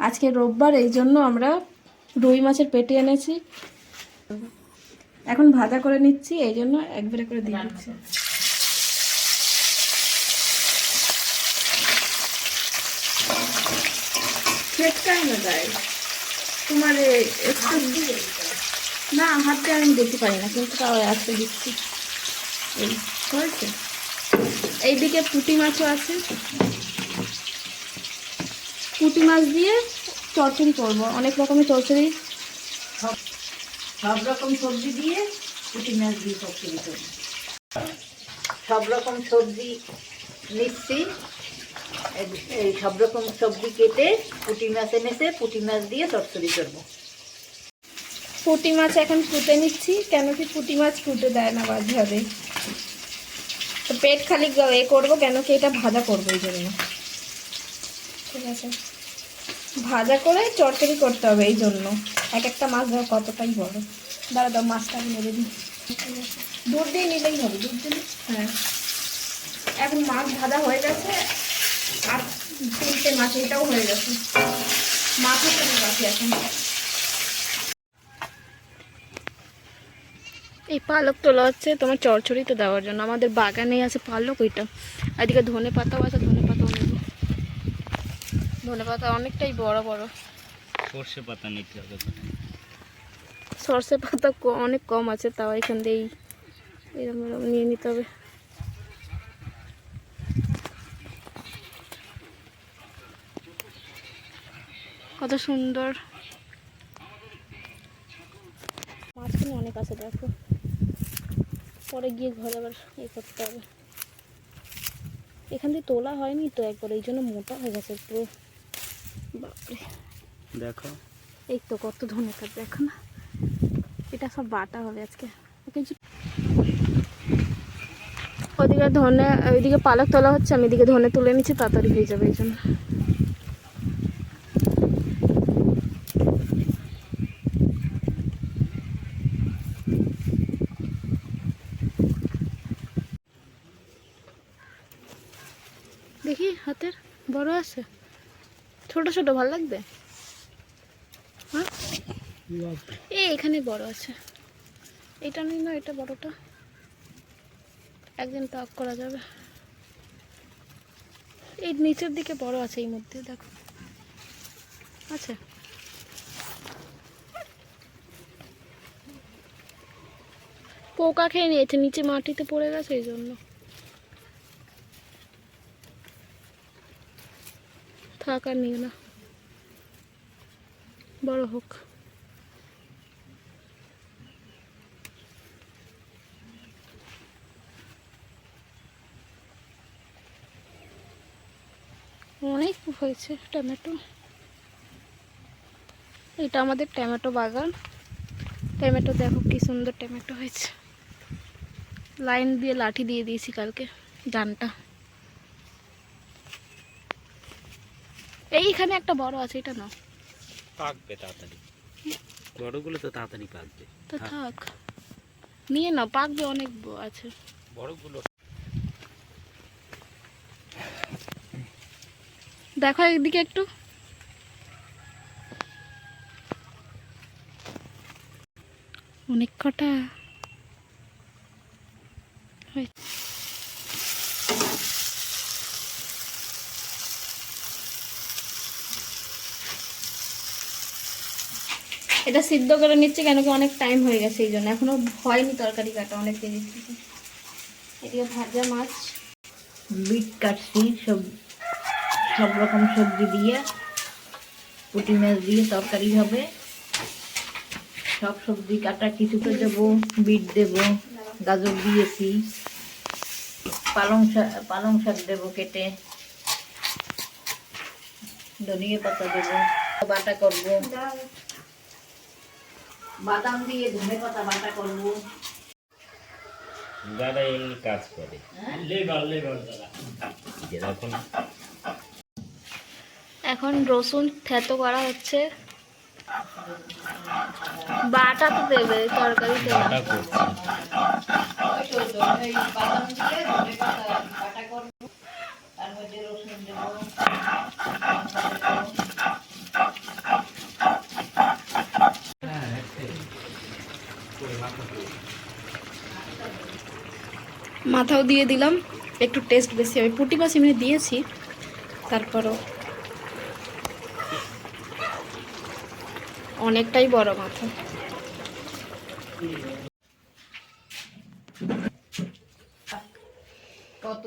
আজকে রোববার, এই জন্য আমরা রুই মাছের পেটি এনেছি, এখন ভাজা করে নিচ্ছি, এই জন্য একবারে করে দিয়ে দিচ্ছি। খেটটাই না দেয় তোমার, না হাত দিয়ে আমি দেখতে পারি না, কিন্তু তাও আজকে দিচ্ছি। এই হয়েছে। এইদিকে পুঁটি মাছও আছে, পুঁটি মাছ দিয়ে চচ্চড়ি করবো, অনেক রকমের চচ্চড়ি, সব রকম সবজি দিয়ে পুঁটি মাছ দিয়ে চচ্চড়ি করবো। সব রকম সবজি নিচ্ছি, এই সব রকম সবজি কেটে পুঁটি মাছ এনেছে, পুঁটি মাছ দিয়ে চচ্চড়ি করবো। পুঁটি মাছ এখন ফুটে নিচ্ছি, কেন কি পুঁটি মাছ ফুটে দেয় না বাজারে, তো পেট খালি এ করবো, কেন কি এটা ভাজা করবো এই জন্য। ঠিক আছে, ভাজা করে চচ্চড়ি করতে হবে, এই জন্য এক একটা মাছ ধর কতটাই বড়। দাঁড়া দাও, মাছটা আমি নেড়ে দিই, দুধ দিয়ে নিলেই হবে, দুধ দিলে। হ্যাঁ, এখন মাছ ভাজা হয়ে গেছে, আর 3টে মাছ এটাও হয়ে গেছে, মাছ হচ্ছে বাকি এখন। এই পালক তোলা হচ্ছে তোমার চচ্চড়িতে দেওয়ার জন্য, আমাদের বাগানেই আছে পালক, ওইটা। এদিকে ধনে পাতাও আছে, ধনে পাতাও নেব, ধনে পাতা অনেকটাই বড় বড়। সর্ষে পাতা নিতে হবে, সর্ষে পাতা অনেক কম আছে, তাও এখান দিয়েই এরকম এরকম নিয়ে নিতে হবে। কত সুন্দর মাছখানে অনেক আছে, দেখো পরে গিয়ে ঘরে আবার করতে হবে। এখান দিয়ে তোলা হয়নি তো একবার, এই জন্য মোটা হয়ে গেছে পুরো। বাপরে দেখো, এই তো কত ধনে পাতা, দেখো না, এটা সব বাটা হবে আজকে। ওদিকে ধনে, ওইদিকে পালক তোলা হচ্ছে, আমি এদিকে ধনে তুলে নিচ্ছি, তাড়াতাড়ি হয়ে যাবে এই জন্য। দেখি হাতের বড় আছে, ছোট ছোট ভালো লাগবে। হ্যাঁ, এখানে বড় আছে, এটা নেই না, এটা বড়টা, একদিন টক করা যাবে। এই নিচের দিকে বড় আছে, এই মধ্যে দেখো আছে। পোকা খেয়ে নিয়েছে, নিচে মাটিতে পড়ে গেছে, এই জন্য। থাক আর নিও না, বড় হোক। অনেক হয়েছে টমেটো, এটা আমাদের টমেটো বাগান। টমেটো দেখো কি সুন্দর টমেটো হয়েছে, লাইন দিয়ে লাঠি দিয়ে দিয়েছি কালকে, ডানটা। এইখানে একটা বড় আছে, এটা না, পাকবে তাড়াতাড়ি, বড়গুলো তো তাড়াতাড়ি পাকবে। তো থাক, নিয়ে না, পাকবে, অনেক আছে বড়গুলো। দেখো একদিকে একটু, অনেক কটা এটা সিদ্ধ করে নিচ্ছে, কেন কি অনেক টাইম হয়ে গেছে, এই জন্য এখনো হয়নি তরকারি কাটা, অনেক দেরি থেকে। এদিকে ভাজা মাছ, বিট কাটছি, সব রকম সবজি দিয়ে পুঁটি মাছ দিয়ে তরকারি হবে। সব সবজি কাটা, কিছুটা দেবো, বিট দেবো, গাজর দিয়েছি, পালং শাক দেবো কেটে, ধনিয়া পাতা দেবো, বাটা করবো, বাদাম দিয়ে ধনে পাতা বাটা করবো। দাদা এমনি কাজ করে, যেরকম। এখন রসুন থেতো করা হচ্ছে, বাটা তো দেবে তরকারিতে, বাটা করছি। বাদাম দিয়ে ধনে পাতা বাটা করবো, তার মধ্যে রসুন দেবো, মাথাও দিয়ে দিলাম, একটু টেস্ট বেশি হবে। পুঁটি মাছ এমনি দিয়েছি, তারপরও অনেকটাই বড় মাথা। কত